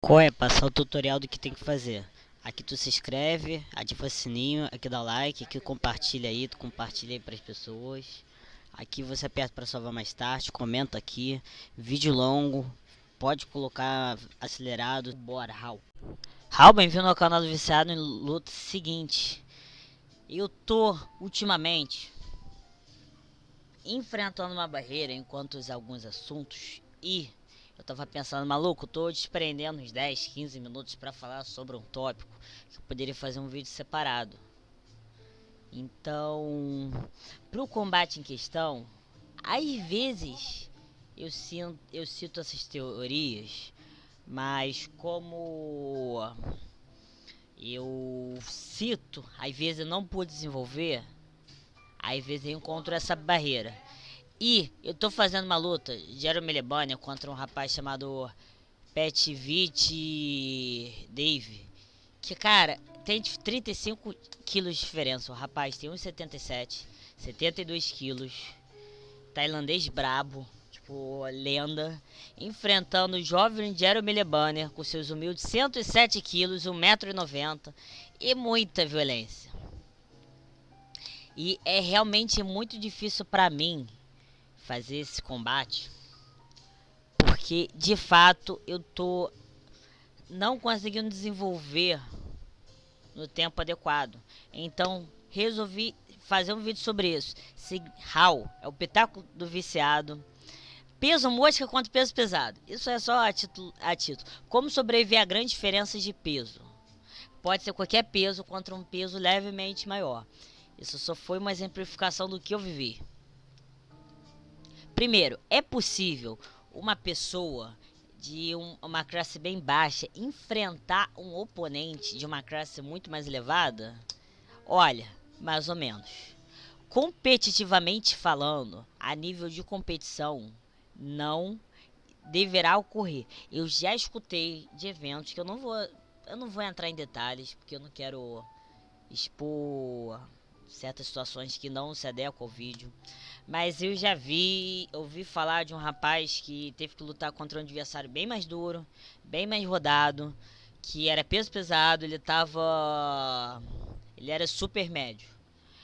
Qual é? Passar o tutorial do que tem que fazer. Aqui tu se inscreve, ativa o sininho, aqui dá like, aqui compartilha aí, tu compartilha aí pras pessoas. Aqui você aperta para salvar mais tarde, comenta aqui, vídeo longo, pode colocar acelerado, bora, Raul. Raul, bem-vindo ao canal do Viciado em Luta. Seguinte, eu tô ultimamente enfrentando uma barreira enquanto uso alguns assuntos e eu tava pensando, maluco, eu tô desprendendo uns 10, 15 minutos para falar sobre um tópico que eu poderia fazer um vídeo separado. Então, pro combate em questão, às vezes eu cito essas teorias, mas como eu cito, às vezes eu não pude desenvolver, às vezes eu encontro essa barreira. E eu tô fazendo uma luta de Jeremy Lebania contra um rapaz chamado Petvit Dave. Que, cara, tem 35 quilos de diferença. O rapaz tem 1,77, 72 quilos. Tailandês brabo, tipo, lenda. Enfrentando o jovem Jeremy Lebania com seus humildes 107 quilos, 1,90 m e muita violência. E é realmente muito difícil pra mim fazer esse combate, porque de fato eu tô não conseguindo desenvolver no tempo adequado. Então resolvi fazer um vídeo sobre isso. How é o pitaco do viciado. Peso mosca contra peso pesado. Isso é só a título. Como sobreviver a grandes diferenças de peso. Pode ser qualquer peso contra um peso levemente maior. Isso só foi uma exemplificação do que eu vivi. Primeiro, é possível uma pessoa de uma classe bem baixa enfrentar um oponente de uma classe muito mais elevada? Olha, mais ou menos. Competitivamente falando, a nível de competição, não deverá ocorrer. Eu já escutei de eventos que eu não vou entrar em detalhes, porque eu não quero expor certas situações que não se adequam ao vídeo. Mas eu já ouvi falar de um rapaz que teve que lutar contra um adversário bem mais duro, bem mais rodado, que era peso pesado, ele era super médio.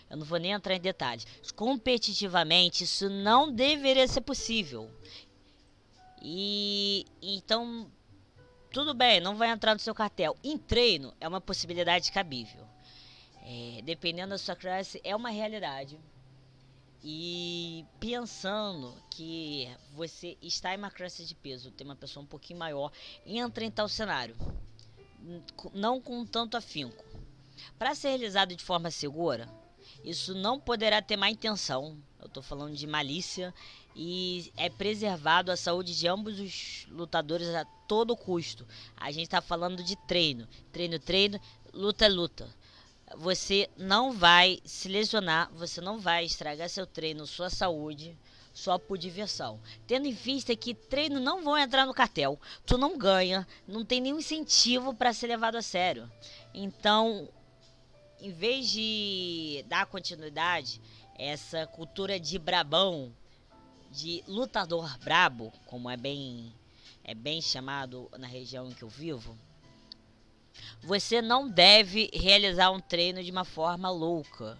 Eu não vou nem entrar em detalhes. Competitivamente, isso não deveria ser possível. E então, tudo bem, não vai entrar no seu cartel. Em treino, é uma possibilidade cabível. Dependendo da sua classe, é uma realidade. E pensando que você está em uma classe de peso, tem uma pessoa um pouquinho maior, entra em tal cenário, não com tanto afinco. Para ser realizado de forma segura, isso não poderá ter má intenção, eu estou falando de malícia, e é preservado a saúde de ambos os lutadores a todo custo. A gente está falando de treino, treino, luta é luta. Você não vai se lesionar, você não vai estragar seu treino, sua saúde, só por diversão. Tendo em vista que treino não vão entrar no cartel, tu não ganha, não tem nenhum incentivo para ser levado a sério. Então, em vez de dar continuidade a essa cultura de brabão, de lutador brabo, como é bem chamado na região em que eu vivo, você não deve realizar um treino de uma forma louca.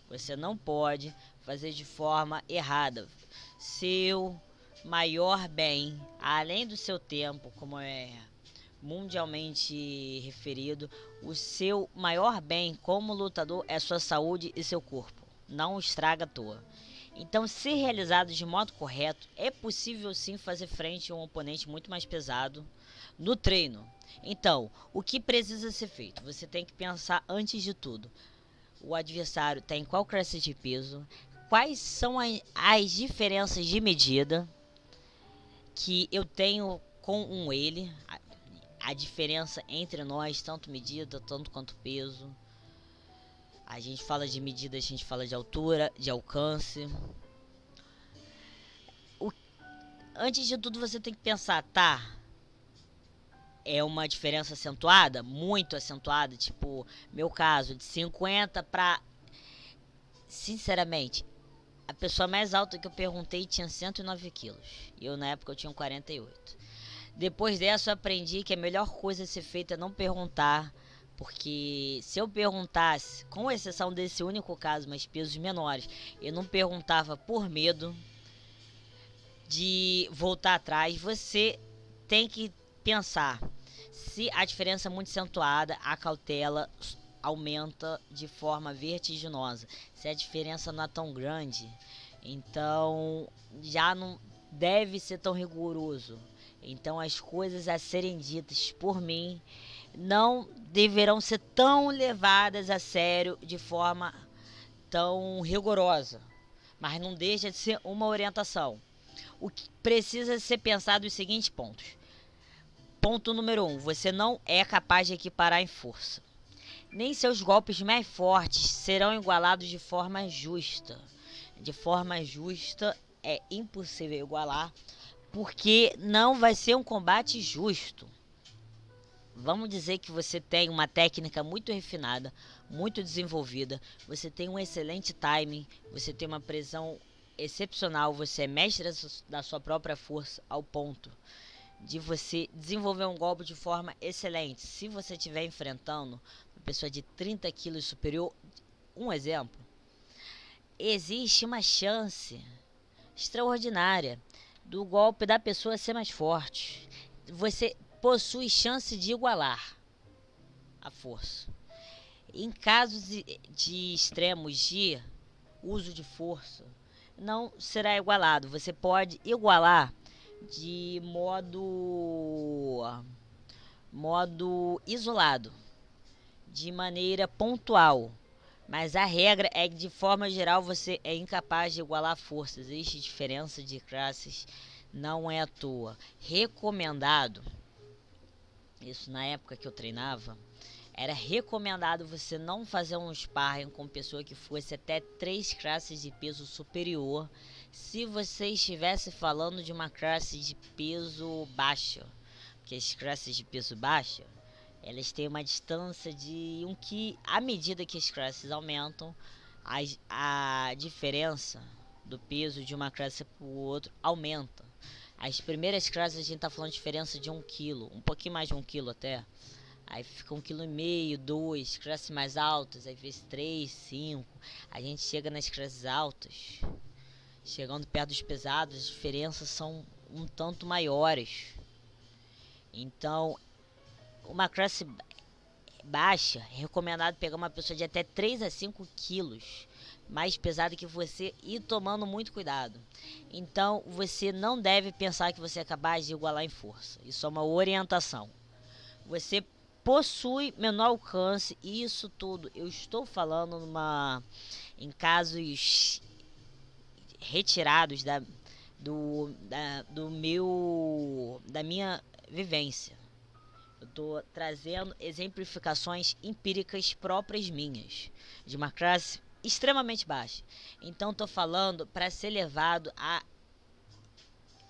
Você não pode fazer de forma errada. Seu maior bem, além do seu tempo, como é mundialmente referido, o seu maior bem como lutador é sua saúde e seu corpo. Não estraga à toa. Então, se realizado de modo correto, é possível sim fazer frente a um oponente muito mais pesado no treino. Então, o que precisa ser feito? Você tem que pensar antes de tudo. O adversário está em qual classe de peso? Quais são as diferenças de medida que eu tenho com ele? A diferença entre nós, tanto medida, tanto quanto peso. A gente fala de medida, a gente fala de altura, de alcance. O, Antes de tudo você tem que pensar, tá? É uma diferença acentuada, muito acentuada, tipo, meu caso, de 50 pra... Sinceramente, a pessoa mais alta que eu perguntei tinha 109 quilos. E eu, na época, eu tinha 48. Depois dessa eu aprendi que a melhor coisa a ser feita é não perguntar, porque se eu perguntasse, com exceção desse único caso, mas pesos menores, eu não perguntava por medo de voltar atrás. Você tem que pensar, se a diferença é muito acentuada, a cautela aumenta de forma vertiginosa. Se a diferença não é tão grande, então já não deve ser tão rigoroso. Então as coisas a serem ditas por mim não deverão ser tão levadas a sério de forma tão rigorosa, mas não deixa de ser uma orientação. O que precisa ser pensado é os seguintes pontos. Ponto número 1. Você não é capaz de equiparar em força. Nem seus golpes mais fortes serão igualados de forma justa. De forma justa é impossível igualar, porque não vai ser um combate justo. Vamos dizer que você tem uma técnica muito refinada, muito desenvolvida, você tem um excelente timing, você tem uma precisão excepcional, você é mestre da sua própria força ao ponto de você desenvolver um golpe de forma excelente. Se você estiver enfrentando uma pessoa de 30 quilos superior, um exemplo, existe uma chance extraordinária do golpe da pessoa ser mais forte. Você possui chance de igualar a força. Em casos de extremos de uso de força, não será igualado. Você pode igualar de modo isolado, de maneira pontual. Mas a regra é que, de forma geral, você é incapaz de igualar forças. Existe diferença de classes, não é à toa. Recomendado, isso na época que eu treinava, era recomendado você não fazer um sparring com pessoa que fosse até 3 classes de peso superior, se você estivesse falando de uma classe de peso baixa. Porque as classes de peso baixa, elas têm uma distância de que, à medida que as classes aumentam, a diferença do peso de uma classe para o outro aumenta. As primeiras classes a gente está falando de diferença de 1 kg, um pouquinho mais de 1 kg até. Aí fica 1,5 kg, 2 classes mais altas, aí vezes 3, 5. A gente chega nas classes altas, chegando perto dos pesados, as diferenças são um tanto maiores. Então, uma classe baixa, é recomendado pegar uma pessoa de até 3 a 5 quilos mais pesada que você e tomando muito cuidado. Então, você não deve pensar que você é capaz de igualar em força. Isso é uma orientação. Você possui menor alcance, e isso tudo eu estou falando em casos retirados da minha vivência. Eu estou trazendo exemplificações empíricas próprias minhas, de uma classe extremamente baixa. Então estou falando para ser levado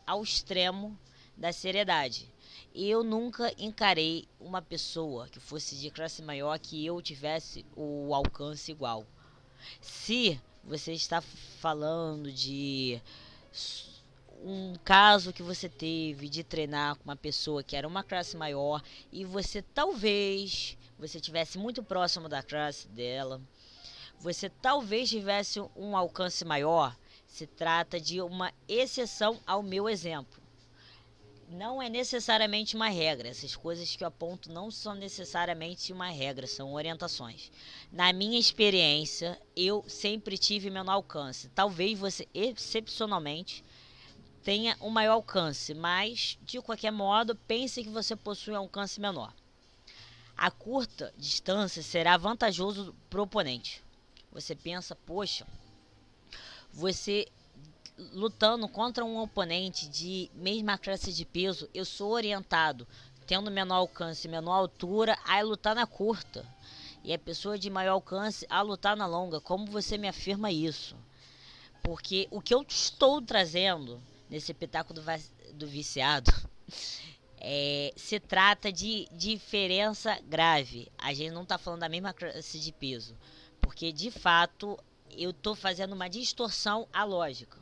ao extremo da seriedade. Eu nunca encarei uma pessoa que fosse de classe maior que eu tivesse o alcance igual. Se você está falando de um caso que você teve de treinar com uma pessoa que era uma classe maior e você tivesse muito próximo da classe dela, você talvez tivesse um alcance maior, se trata de uma exceção ao meu exemplo. Não é necessariamente uma regra. Essas coisas que eu aponto não são necessariamente uma regra, são orientações. Na minha experiência, eu sempre tive menor alcance. Talvez você, excepcionalmente, tenha um maior alcance, mas, de qualquer modo, pense que você possui um alcance menor. A curta distância será vantajoso para o oponente. Você pensa, poxa, você lutando contra um oponente de mesma classe de peso, eu sou orientado, tendo menor alcance, menor altura, a lutar na curta. E a pessoa de maior alcance a lutar na longa. Como você me afirma isso? Porque o que eu estou trazendo nesse pitaco do viciado se trata de diferença grave. A gente não está falando da mesma classe de peso. Porque, de fato, eu estou fazendo uma distorção à lógica.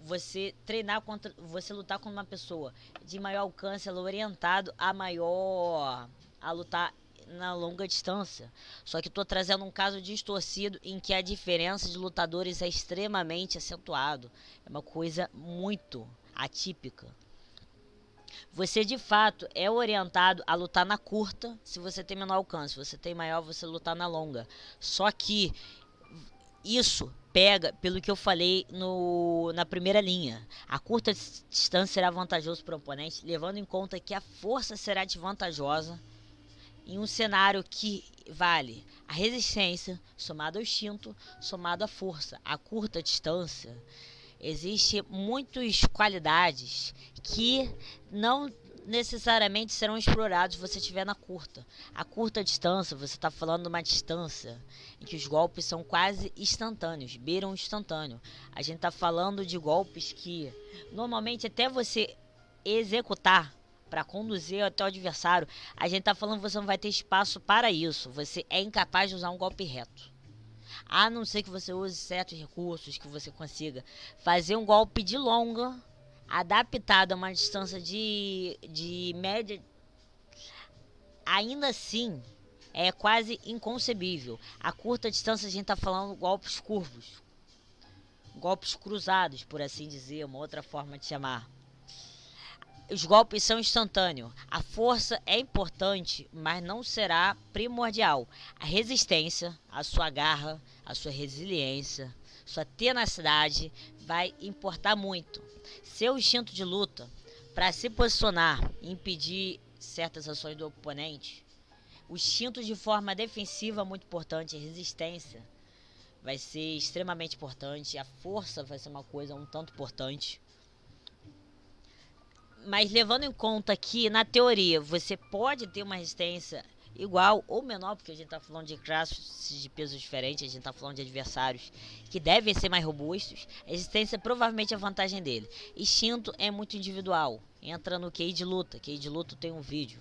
você treinar contra, você lutar com uma pessoa de maior alcance, ela é orientado a lutar na longa distância. Só que estou trazendo um caso distorcido em que a diferença de lutadores é extremamente acentuado. É uma coisa muito atípica. Você de fato é orientado a lutar na curta se você tem menor alcance. Se você tem maior, você lutar na longa. Só que isso pega pelo que eu falei na primeira linha. A curta distância será vantajoso para o oponente, levando em conta que a força será desvantajosa em um cenário que vale a resistência somado ao instinto, somado à força. A curta distância existe muitas qualidades que não necessariamente serão explorados se você estiver na curta. A curta distância, você está falando de uma distância em que os golpes são quase instantâneos, beiram instantâneo. A gente está falando de golpes que normalmente até você executar para conduzir até o adversário, a gente está falando que você não vai ter espaço para isso. Você é incapaz de usar um golpe reto. A não ser que você use certos recursos, que você consiga fazer um golpe de longa, adaptado a uma distância de média, ainda assim é quase inconcebível. A curta distância a gente está falando golpes curvos, golpes cruzados, por assim dizer, uma outra forma de chamar. Os golpes são instantâneos. A força é importante, mas não será primordial. A resistência, a sua garra, a sua resiliência, sua tenacidade vai importar muito. Seu instinto de luta para se posicionar e impedir certas ações do oponente. O instinto de forma defensiva é muito importante. A resistência vai ser extremamente importante. A força vai ser uma coisa um tanto importante. Mas levando em conta que, na teoria, você pode ter uma resistência igual ou menor, porque a gente está falando de classes de pesos diferentes, a gente está falando de adversários que devem ser mais robustos, a resistência provavelmente é a vantagem dele. Instinto é muito individual, entra no QI de luta, QI de luta tem um vídeo.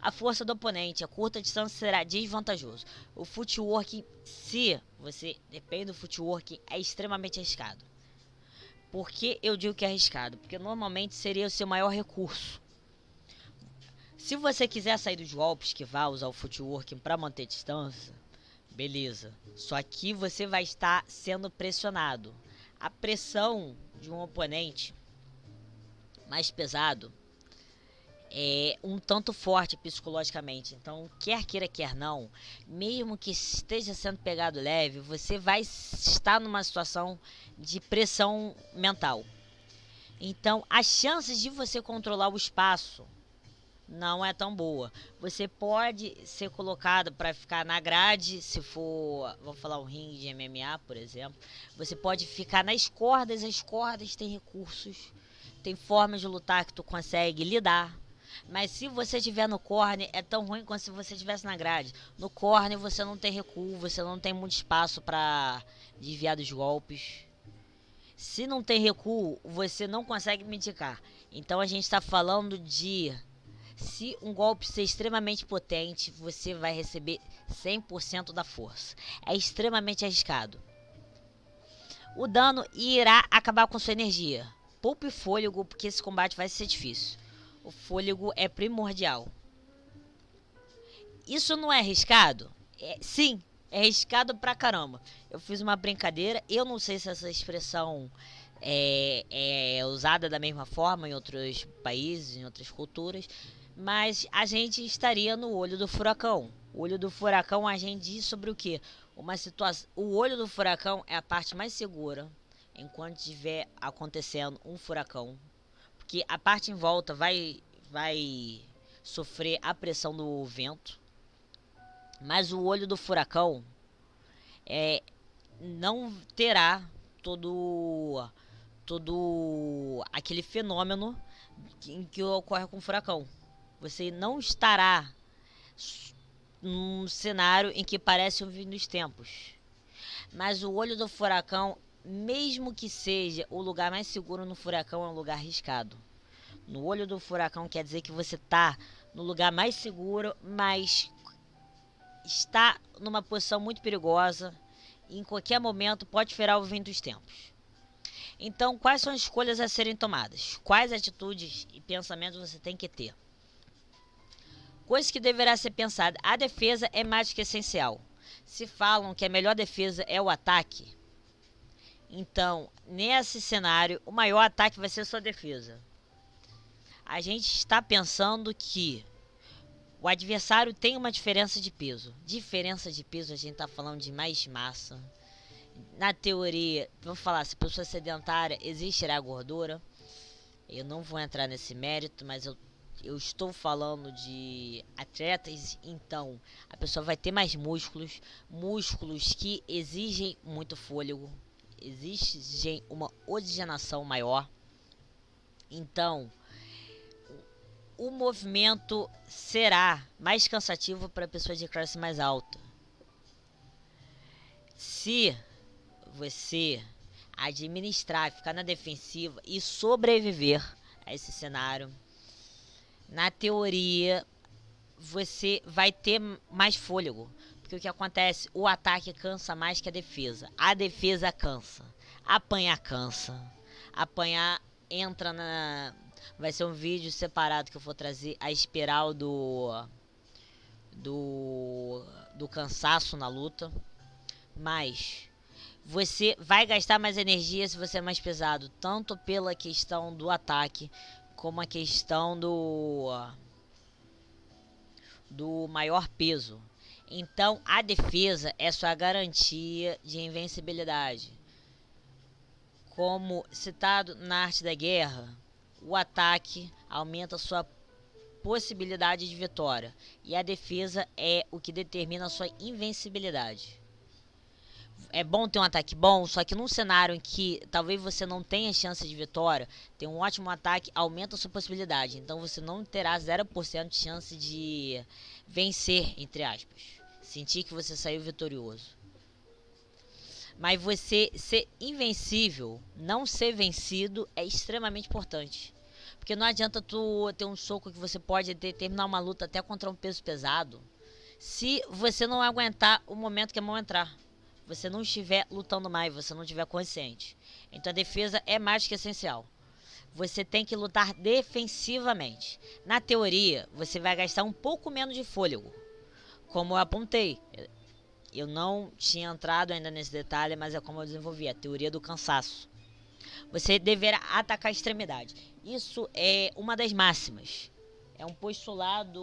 A força do oponente, a curta distância será desvantajoso. O footwork, se você depende do footwork, é extremamente arriscado. Por que eu digo que é arriscado? Porque normalmente seria o seu maior recurso. Se você quiser sair dos golpes que vai usar o footwork para manter distância, beleza. Só que você vai estar sendo pressionado. A pressão de um oponente mais pesado é um tanto forte psicologicamente. Então, quer queira, quer não, mesmo que esteja sendo pegado leve, você vai estar numa situação de pressão mental. Então, as chances de você controlar o espaço não é tão boa. Você pode ser colocado para ficar na grade, se for, vamos falar um ringue de MMA, por exemplo. Você pode ficar nas cordas, as cordas têm recursos, tem formas de lutar que tu consegue lidar. Mas se você estiver no corner, é tão ruim quanto se você estivesse na grade. No corner você não tem recuo, você não tem muito espaço para desviar dos golpes. Se não tem recuo, você não consegue mitigar. Então a gente está falando de... Se um golpe ser extremamente potente, você vai receber 100% da força. É extremamente arriscado. O dano irá acabar com sua energia. Poupe fôlego, porque esse combate vai ser difícil. O fôlego é primordial. Isso não é arriscado? Sim, é arriscado pra caramba. Eu fiz uma brincadeira, eu não sei se essa expressão é usada da mesma forma em outros países, em outras culturas, mas a gente estaria no olho do furacão. O olho do furacão a gente diz sobre o quê? Uma situação, o olho do furacão é a parte mais segura enquanto estiver acontecendo um furacão, porque a parte em volta vai sofrer a pressão do vento, mas o olho do furacão não terá todo aquele fenômeno que ocorre com o furacão. Você não estará num cenário em que parece o fim dos tempos. Mas o olho do furacão, mesmo que seja o lugar mais seguro no furacão, é um lugar arriscado. No olho do furacão quer dizer que você está no lugar mais seguro, mas está numa posição muito perigosa e em qualquer momento pode ferar o fim dos tempos. Então, quais são as escolhas a serem tomadas? Quais atitudes e pensamentos você tem que ter? Coisas que deverá ser pensada. A defesa é mais que essencial. Se falam que a melhor defesa é o ataque, então, nesse cenário, o maior ataque vai ser sua defesa. A gente está pensando que o adversário tem uma diferença de peso. Diferença de peso, a gente está falando de mais massa. Na teoria, vamos falar, se a pessoa é sedentária, existirá gordura. Eu não vou entrar nesse mérito, mas eu estou falando de atletas, então a pessoa vai ter mais músculos, músculos que exigem muito fôlego, exigem uma oxigenação maior. Então, o movimento será mais cansativo para pessoas de classe mais alta. Se você administrar, ficar na defensiva e sobreviver a esse cenário, na teoria você vai ter mais fôlego. Porque o que acontece? O ataque cansa mais que a defesa. A defesa cansa. Apanhar cansa. Apanhar entra na... Vai ser um vídeo separado que eu vou trazer a espiral do cansaço na luta. Mas você vai gastar mais energia se você é mais pesado. Tanto pela questão do ataque, como a questão do maior peso. Então a defesa é sua garantia de invencibilidade. Como citado na Arte da Guerra, o ataque aumenta sua possibilidade de vitória e a defesa é o que determina a sua invencibilidade. É bom ter um ataque bom, só que num cenário em que talvez você não tenha chance de vitória, ter um ótimo ataque aumenta a sua possibilidade. Então você não terá 0% de chance de vencer, entre aspas. Sentir que você saiu vitorioso. Mas você ser invencível, não ser vencido, é extremamente importante. Porque não adianta tu ter um soco que você pode terminar uma luta até contra um peso pesado, se você não aguentar o momento que a mão entrar. Você não estiver lutando mais, você não estiver consciente. Então a defesa é mais que essencial. Você tem que lutar defensivamente. Na teoria, você vai gastar um pouco menos de fôlego. Como eu apontei. Eu não tinha entrado ainda nesse detalhe, mas é como eu desenvolvi, a teoria do cansaço. Você deverá atacar a extremidade. Isso é uma das máximas. É um postulado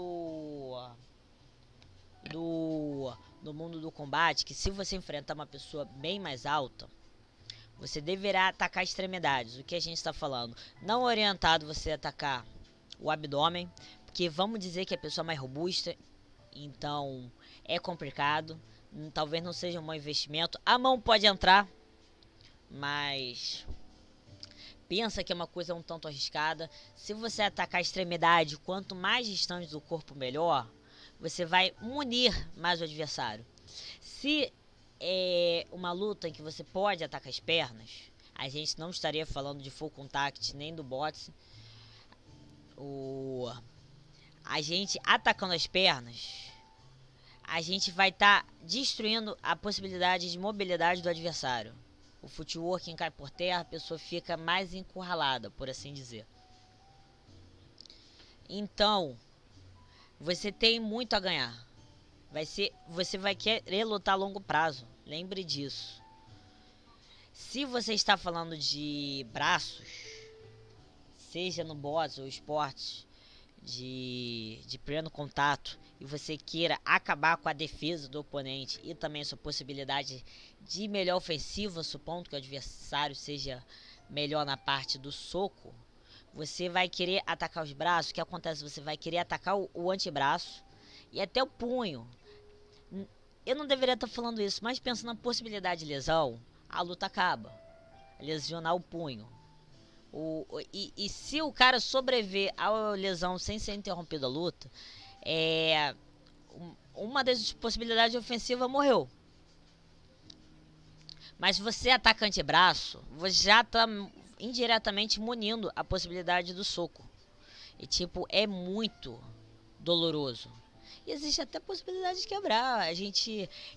do mundo do combate, que se você enfrentar uma pessoa bem mais alta, você deverá atacar extremidades. O que a gente está falando? Não orientado você atacar o abdômen, porque vamos dizer que a pessoa é mais robusta, então é complicado, talvez não seja um bom investimento. A mão pode entrar, mas pensa que é uma coisa um tanto arriscada. Se você atacar a extremidade, quanto mais distante do corpo, melhor. Você vai munir mais o adversário. Se é uma luta em que você pode atacar as pernas, a gente não estaria falando de full contact nem do boxe. A gente atacando as pernas, a gente vai estar destruindo a possibilidade de mobilidade do adversário. O footwork cai por terra, a pessoa fica mais encurralada, por assim dizer. Então, você tem muito a ganhar. Você vai querer lutar a longo prazo. Lembre disso. Se você está falando de braços, seja no boxe ou esportes de pleno contato, e você queira acabar com a defesa do oponente e também a sua possibilidade de melhor ofensiva, supondo que o adversário seja melhor na parte do soco, você vai querer atacar os braços. O que acontece? Você vai querer atacar o antebraço e até o punho. Eu não deveria estar falando isso, mas pensando na possibilidade de lesão, a luta acaba. Lesionar o punho. E se o cara sobreviver à lesão sem ser interrompido a luta, uma das possibilidades ofensivas morreu. Mas se você ataca antebraço, você já está indiretamente munindo a possibilidade do soco. E tipo, é muito doloroso. E existe até possibilidade de quebrar.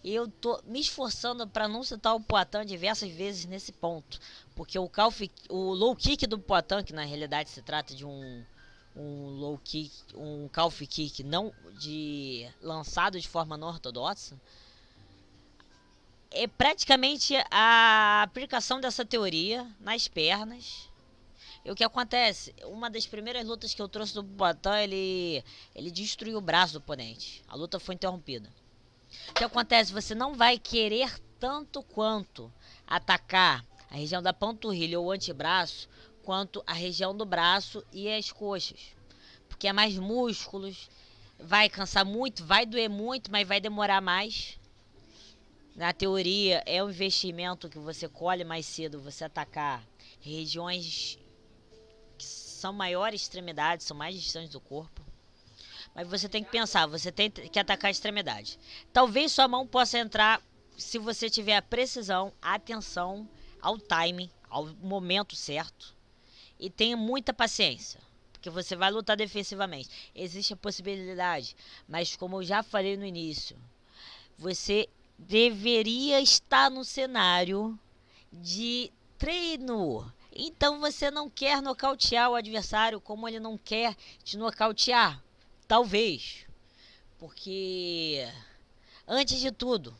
Eu tô me esforçando para não citar o Poatan diversas vezes nesse ponto, porque o low kick do Poatan, que na realidade se trata de um low kick, um calf kick não de lançado de forma não ortodoxa, é praticamente a aplicação dessa teoria nas pernas. E o que acontece? Uma das primeiras lutas que eu trouxe do Poatan, ele destruiu o braço do oponente. A luta foi interrompida. O que acontece? Você não vai querer tanto quanto atacar a região da panturrilha ou antebraço, quanto a região do braço e as coxas. Porque é mais músculos, vai cansar muito, vai doer muito, mas vai demorar mais. Na teoria, é um investimento que você colhe mais cedo, você atacar regiões que são maiores extremidades, são mais distantes do corpo. Mas você tem que pensar, você tem que atacar a extremidade. Talvez sua mão possa entrar se você tiver a precisão, a atenção ao timing, ao momento certo. E tenha muita paciência, porque você vai lutar defensivamente. Existe a possibilidade, mas como eu já falei no início, você deveria estar no cenário de treino. Então você não quer nocautear o adversário como ele não quer te nocautear. Talvez. Porque, antes de tudo,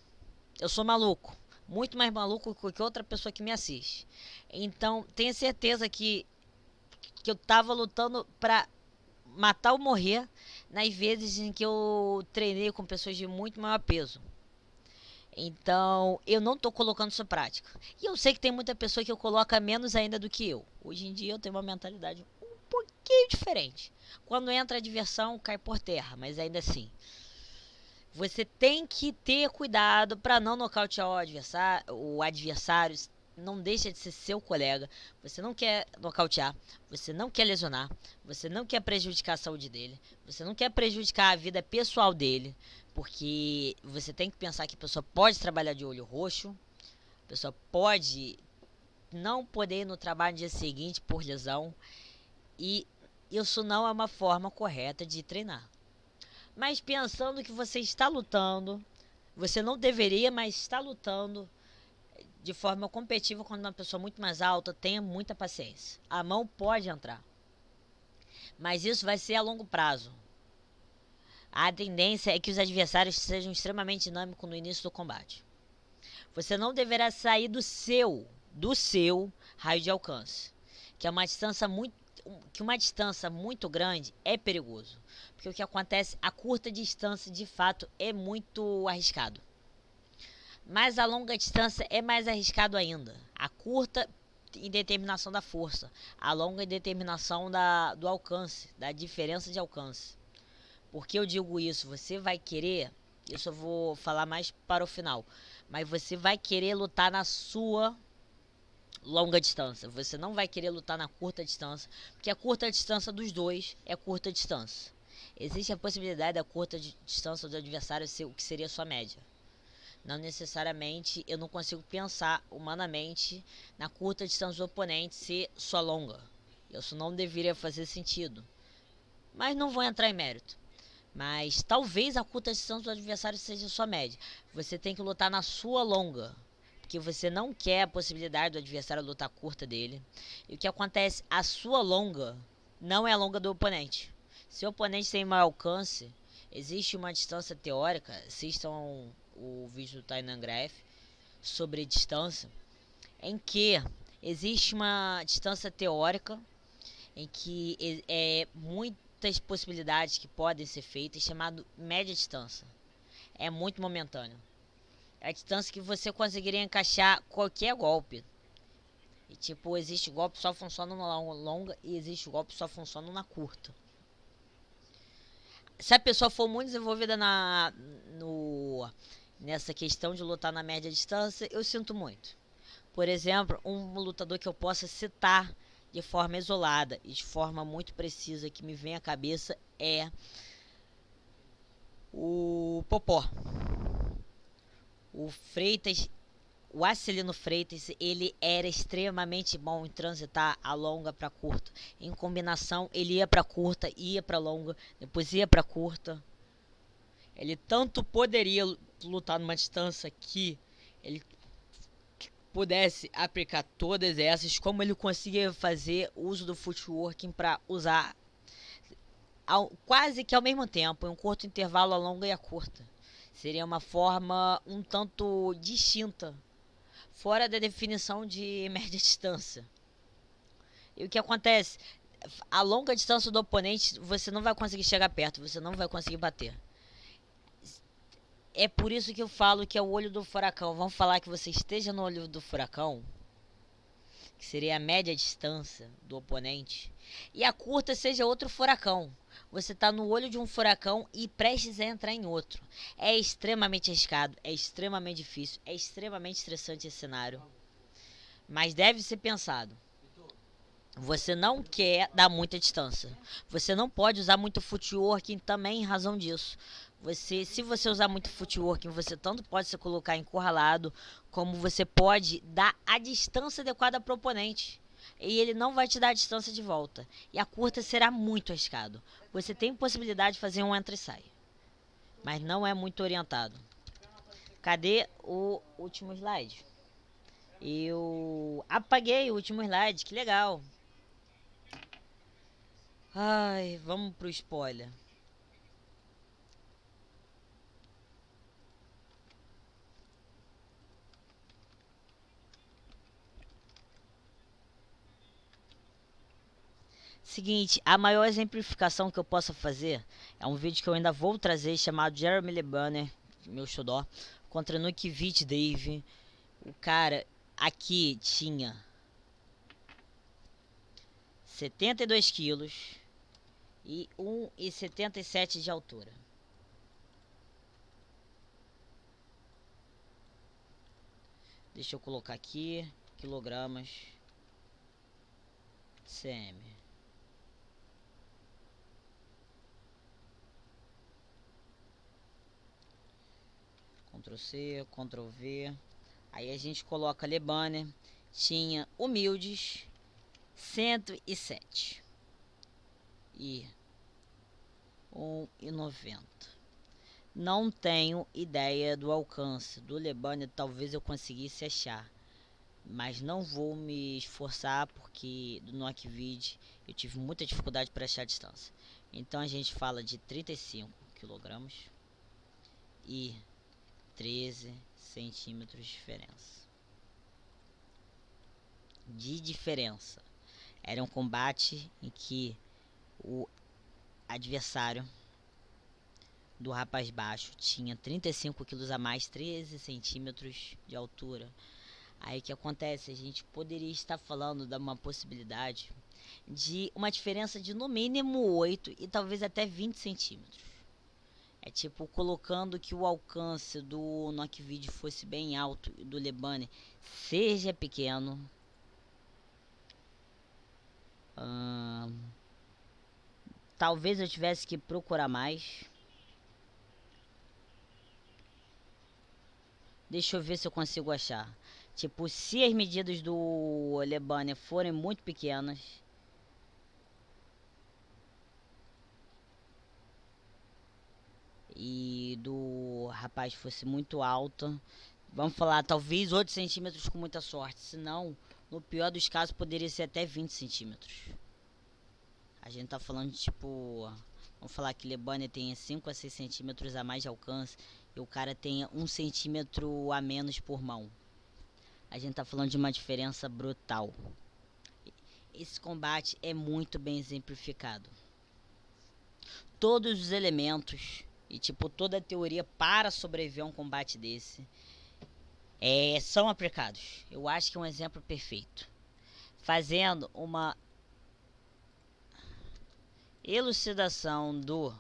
eu sou maluco. Muito mais maluco que outra pessoa que me assiste. Então, tenha certeza que eu tava lutando pra matar ou morrer nas vezes em que eu treinei com pessoas de muito maior peso. Então, eu não tô colocando isso em prática. E eu sei que tem muita pessoa que eu coloca menos ainda do que eu. Hoje em dia eu tenho uma mentalidade um pouquinho diferente. Quando entra a diversão, cai por terra, mas ainda assim. Você tem que ter cuidado para não nocautear o adversário. Não deixa de ser seu colega. Você não quer nocautear, você não quer lesionar, você não quer prejudicar a saúde dele, você não quer prejudicar a vida pessoal dele, porque você tem que pensar que a pessoa pode trabalhar de olho roxo, a pessoa pode não poder ir no trabalho no dia seguinte por lesão, e isso não é uma forma correta de treinar. Mas pensando que você está lutando, você não deveria, mas está lutando de forma competitiva quando uma pessoa muito mais alta, tenha muita paciência. A mão pode entrar, mas isso vai ser a longo prazo. A tendência é que os adversários sejam extremamente dinâmicos no início do combate. Você não deverá sair do seu raio de alcance, que é uma distância muito grande é perigoso, porque o que acontece, a curta distância de fato é muito arriscado. Mas a longa distância é mais arriscado ainda. A curta em determinação da força, a longa em determinação do alcance, da diferença de alcance. Por que eu digo isso? Você vai querer, isso eu vou falar mais para o final, mas você vai querer lutar na sua longa distância. Você não vai querer lutar na curta distância, porque a curta distância dos dois é curta distância. Existe a possibilidade da curta distância do adversário ser o que seria a sua média. Não necessariamente, eu não consigo pensar humanamente na curta distância do oponente ser sua longa. Isso não deveria fazer sentido. Mas não vou entrar em mérito. Mas talvez a curta distância do adversário seja sua média. Você tem que lutar na sua longa, porque você não quer a possibilidade do adversário lutar curta dele. E o que acontece? A sua longa não é a longa do oponente. Se o oponente tem maior alcance, existe uma distância teórica. Assistam o vídeo do Tainan Graf sobre distância, em que existe uma distância teórica em que muitas possibilidades que podem ser feitas, chamado média distância. É muito momentâneo. É a distância que você conseguiria encaixar qualquer golpe. E tipo, existe golpe que só funciona na longa e existe golpe que só funciona na curta. Se a pessoa for muito desenvolvida nessa questão de lutar na média distância, eu sinto muito. Por exemplo, um lutador que eu possa citar de forma isolada e de forma muito precisa que me vem à cabeça é o Popó. O Freitas, o Acelino Freitas, ele era extremamente bom em transitar a longa para curta. Em combinação, ele ia para curta, ia para longa, depois ia para curta. Ele tanto poderia lutar numa distância que ele pudesse aplicar todas essas, como ele conseguia fazer uso do footworking para usar quase que ao mesmo tempo, em um curto intervalo, a longa e a curta. Seria uma forma um tanto distinta, fora da definição de média distância. E o que acontece? A longa distância do oponente, você não vai conseguir chegar perto, você não vai conseguir bater. É por isso que eu falo que é o olho do furacão. Vamos falar que você esteja no olho do furacão, que seria a média distância do oponente, e a curta seja outro furacão. Você está no olho de um furacão e prestes a entrar em outro. É extremamente arriscado, é extremamente difícil, é extremamente estressante esse cenário. Mas deve ser pensado. Você não quer dar muita distância. Você não pode usar muito footworking também em razão disso. Se você usar muito footworking, você tanto pode se colocar encurralado, como você pode dar a distância adequada para o oponente. E ele não vai te dar a distância de volta. E a curta será muito arriscado. Você tem possibilidade de fazer um entra e sai, mas não é muito orientado. Cadê o último slide? Eu apaguei o último slide, que legal. Ai, vamos pro spoiler. Seguinte, a maior exemplificação que eu possa fazer é um vídeo que eu ainda vou trazer chamado Jeremy LeBanner, meu xodó, contra Nukvich Dave. O cara aqui tinha 72 quilos e 1,77 de altura. Deixa eu colocar aqui, quilogramas, cm. Ctrl C, Ctrl V. Aí a gente coloca LeBanner. Tinha humildes 107 e 1,90. Não tenho ideia do alcance do LeBanner, talvez eu conseguisse achar, mas não vou me esforçar porque do Nokvid eu tive muita dificuldade para achar a distância. Então a gente fala de 35 kg e 13 centímetros de diferença. Era um combate em que o adversário do rapaz baixo tinha 35 quilos a mais, 13 centímetros de altura. Aí o que acontece? A gente poderia estar falando de uma possibilidade de uma diferença de no mínimo 8 e talvez até 20 centímetros. É tipo colocando que o alcance do Nokvid fosse bem alto e do LeBanner seja pequeno. Talvez eu tivesse que procurar mais. Deixa eu ver se eu consigo achar. Tipo, se as medidas do LeBanner forem muito pequenas, e do rapaz fosse muito alta, vamos falar, talvez 8 centímetros com muita sorte. Se não, no pior dos casos, poderia ser até 20 centímetros. A gente tá falando de tipo, vamos falar que LeBanner tenha 5 a 6 centímetros a mais de alcance e o cara tenha 1 centímetro a menos por mão. A gente tá falando de uma diferença brutal. Esse combate é muito bem exemplificado. Todos os elementos e tipo toda a teoria para sobreviver a um combate desse são aplicados. Eu acho que é um exemplo perfeito. Fazendo uma elucidação do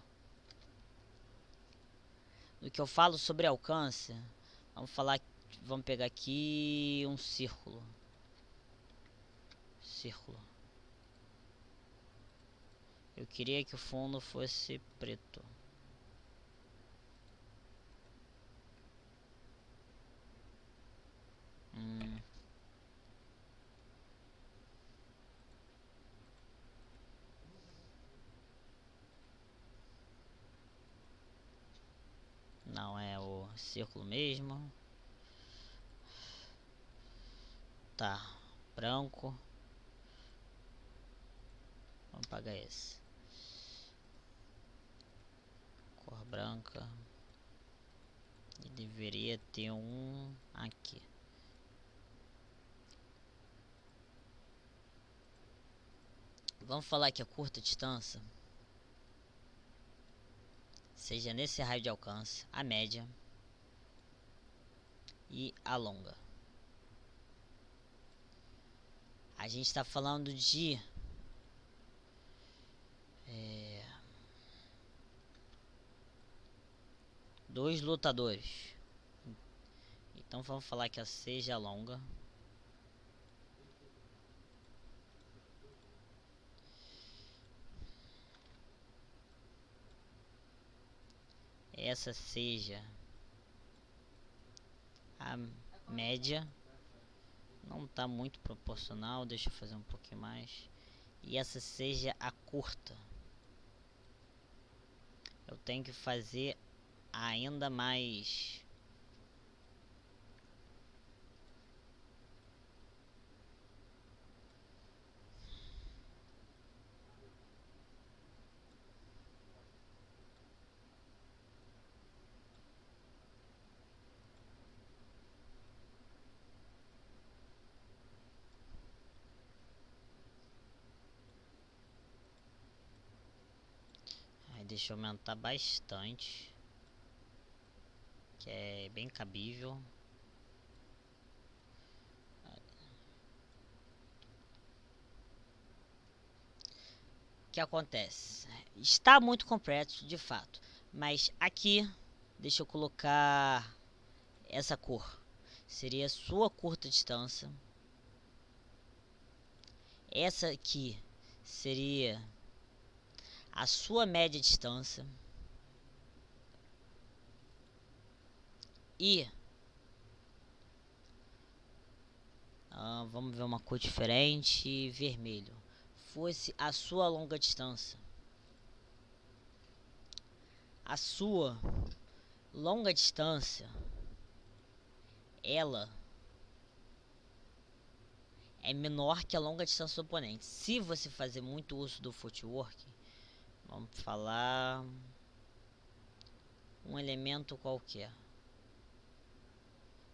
que eu falo sobre alcance, vamos pegar aqui um círculo. Eu queria que o fundo fosse preto. círculo mesmo. Tá, branco. Vamos apagar esse. Cor branca. E deveria ter um aqui. Vamos falar que a curta distância seja nesse raio de alcance, a média e a longa. A gente está falando de dois lutadores. Então vamos falar que a seja longa. Essa seja a média. Não está muito proporcional, deixa eu fazer um pouquinho mais. E essa seja a curta. Eu tenho que fazer ainda mais. Aí deixa eu aumentar bastante, que é bem cabível. O que acontece? Está muito completo, de fato. Mas aqui, deixa eu colocar essa cor. Seria a sua curta distância. Essa aqui seria a sua média distância. E vamos ver uma cor diferente. Vermelho. Fosse a sua longa distância. A sua longa distância, ela é menor que a longa distância do oponente. Se você fazer muito uso do footwork, vamos falar um elemento qualquer,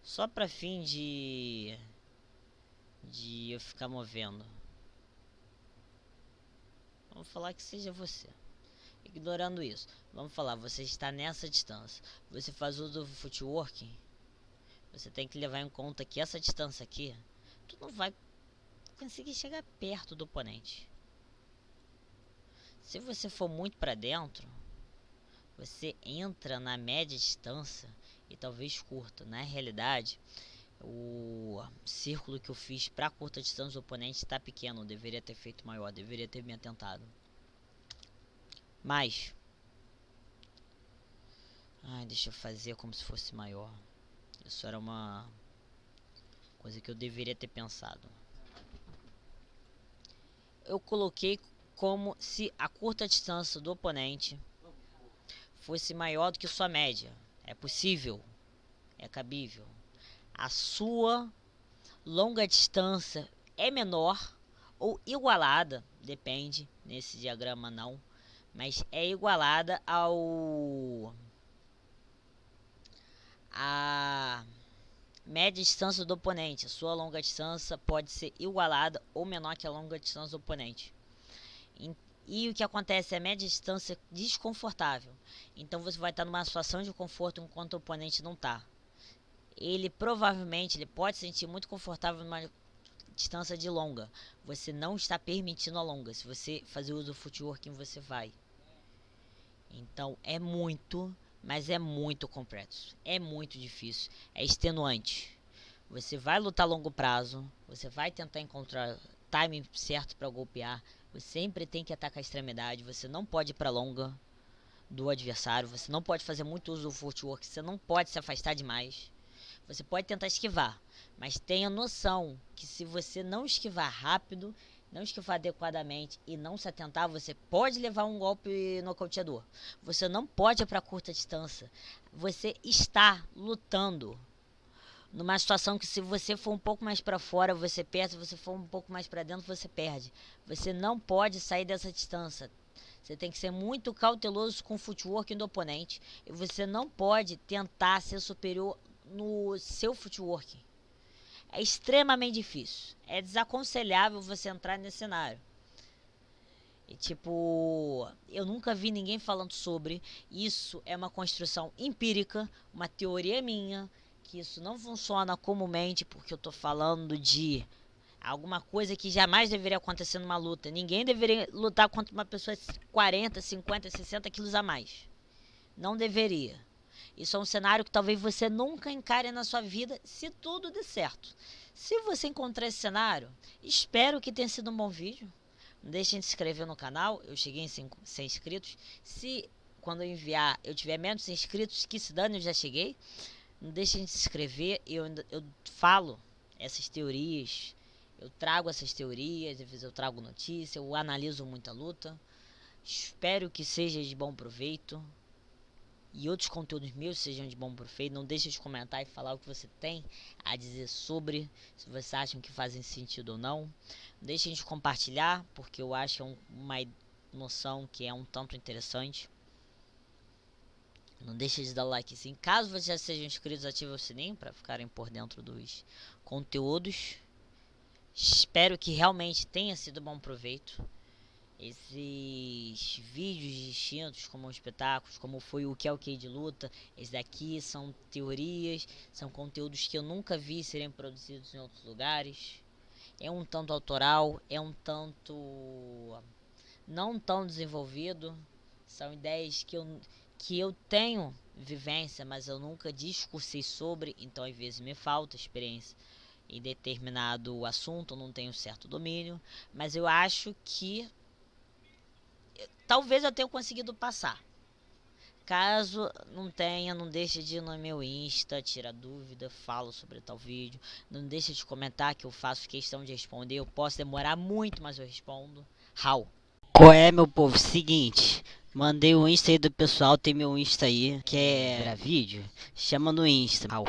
só para fim de eu ficar movendo. Vamos falar que seja você. Ignorando isso, vamos falar, você está nessa distância. Você faz uso do footwork, você tem que levar em conta que essa distância aqui, tu não vai conseguir chegar perto do oponente. Se você for muito para dentro, você entra na média distância e talvez curta. Na realidade, o círculo que eu fiz para curta distância do oponente está pequeno. Eu deveria ter feito maior, deveria ter me atentado. Mas deixa eu fazer como se fosse maior. Isso era uma coisa que eu deveria ter pensado. Eu coloquei como se a curta distância do oponente fosse maior do que sua média. É possível, é cabível. A sua longa distância é menor ou igualada, depende, nesse diagrama não, mas é igualada a média distância do oponente. A sua longa distância pode ser igualada ou menor que a longa distância do oponente. E o que acontece é a média distância desconfortável. Então você vai estar numa situação de conforto enquanto o oponente não está. Ele provavelmente pode se sentir muito confortável numa distância de longa. Você não está permitindo a longa. Se você fazer uso do footwork, você vai. Então é muito, mas é muito complexo. É muito difícil. É extenuante. Você vai lutar a longo prazo. Você vai tentar encontrar timing certo para golpear. Você sempre tem que atacar a extremidade. Você não pode ir para longa do adversário. Você não pode fazer muito uso do footwork. Você não pode se afastar demais. Você pode tentar esquivar, mas tenha noção que se você não esquivar rápido, não esquivar adequadamente e não se atentar, você pode levar um golpe nocauteador. Você não pode ir para curta distância. Você está lutando numa situação que, se você for um pouco mais para fora, você perde. Se você for um pouco mais para dentro, você perde. Você não pode sair dessa distância. Você tem que ser muito cauteloso com o footwork do oponente. E você não pode tentar ser superior no seu footwork. É extremamente difícil. É desaconselhável você entrar nesse cenário. E tipo, eu nunca vi ninguém falando sobre. Isso é uma construção empírica, uma teoria minha, que isso não funciona comumente, porque eu tô falando de alguma coisa que jamais deveria acontecer numa luta. Ninguém deveria lutar contra uma pessoa de 40, 50, 60 quilos a mais. Não deveria. Isso é um cenário que talvez você nunca encare na sua vida, se tudo der certo. Se você encontrar esse cenário, espero que tenha sido um bom vídeo. Não deixem de se inscrever no canal. Eu cheguei em 100 inscritos. Se quando eu enviar eu tiver menos inscritos, que se dane, eu já cheguei. Não deixem de se inscrever. Eu falo essas teorias. Eu trago essas teorias. Às vezes eu trago notícia. Eu analiso muita luta. Espero que seja de bom proveito. E outros conteúdos meus sejam de bom proveito. Não deixe de comentar e falar o que você tem a dizer sobre, se vocês acham que fazem sentido ou não. Não deixem de compartilhar, porque eu acho que é uma noção que é um tanto interessante. Não deixe de dar like sim. Caso vocês já sejam inscritos, ative o sininho para ficarem por dentro dos conteúdos. Espero que realmente tenha sido bom proveito. Esses vídeos distintos, como espetáculos, como foi o que é o que de luta, esses daqui são teorias, são conteúdos que eu nunca vi serem produzidos em outros lugares. É um tanto autoral, é um tanto não tão desenvolvido. São ideias que eu tenho vivência, mas eu nunca discursei sobre, então às vezes me falta experiência em determinado assunto, eu não tenho certo domínio, mas eu acho que talvez eu tenha conseguido passar. Caso não tenha, não deixe de ir no meu Insta, tira dúvida, falo sobre tal vídeo. Não deixe de comentar, que eu faço questão de responder. Eu posso demorar muito, mas eu respondo. How? Qual é, meu povo? Seguinte, mandei o Insta aí do pessoal, tem meu Insta aí. Quer ver vídeo? Chama no Insta. How?